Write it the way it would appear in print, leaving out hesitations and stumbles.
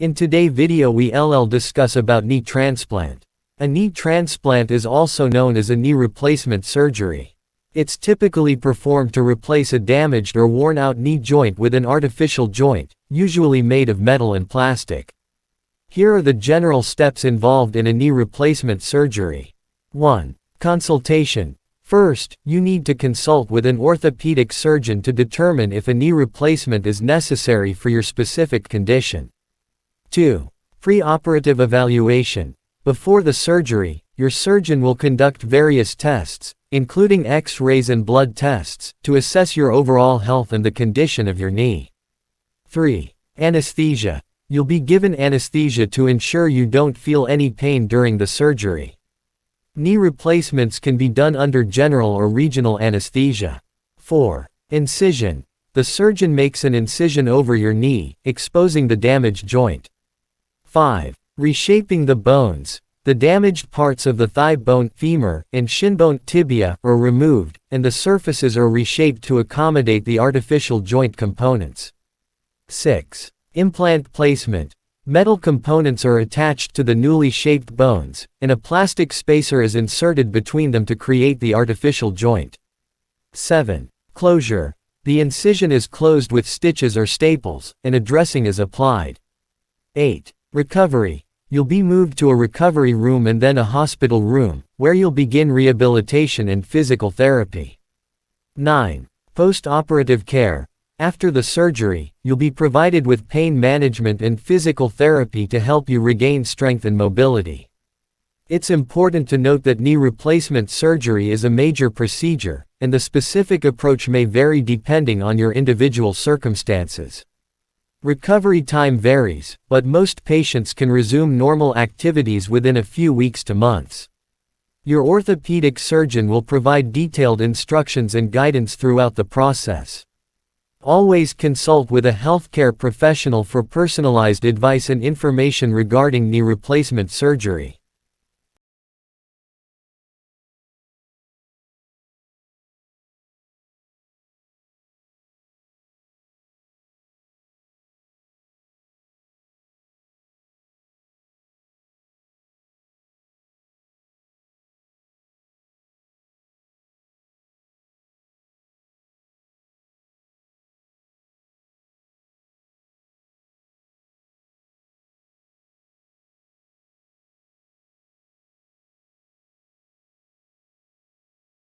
In today's video we'll discuss about knee transplant. A knee transplant is also known as a knee replacement surgery. It's typically performed to replace a damaged or worn-out knee joint with an artificial joint, usually made of metal and plastic. Here are the general steps involved in a knee replacement surgery. 1. Consultation. First, you need to consult with an orthopedic surgeon to determine if a knee replacement is necessary for your specific condition. 2. Pre-operative evaluation. Before the surgery, your surgeon will conduct various tests, including X-rays and blood tests, to assess your overall health and the condition of your knee. 3. Anesthesia. You'll be given anesthesia to ensure you don't feel any pain during the surgery. Knee replacements can be done under general or regional anesthesia. 4. Incision. The surgeon makes an incision over your knee, exposing the damaged joint. 5. Reshaping the bones. The damaged parts of the thigh bone, femur, and shin bone, tibia, are removed, and the surfaces are reshaped to accommodate the artificial joint components. 6. Implant placement. Metal components are attached to the newly shaped bones, and a plastic spacer is inserted between them to create the artificial joint. 7. Closure. The incision is closed with stitches or staples, and a dressing is applied. 8. Recovery. You'll be moved to a recovery room and then a hospital room, where you'll begin rehabilitation and physical therapy. 9. Post-operative care. After the surgery, you'll be provided with pain management and physical therapy to help you regain strength and mobility. It's important to note that knee replacement surgery is a major procedure, and the specific approach may vary depending on your individual circumstances. Recovery time varies, but most patients can resume normal activities within a few weeks to months. Your orthopedic surgeon will provide detailed instructions and guidance throughout the process. Always consult with a healthcare professional for personalized advice and information regarding knee replacement surgery.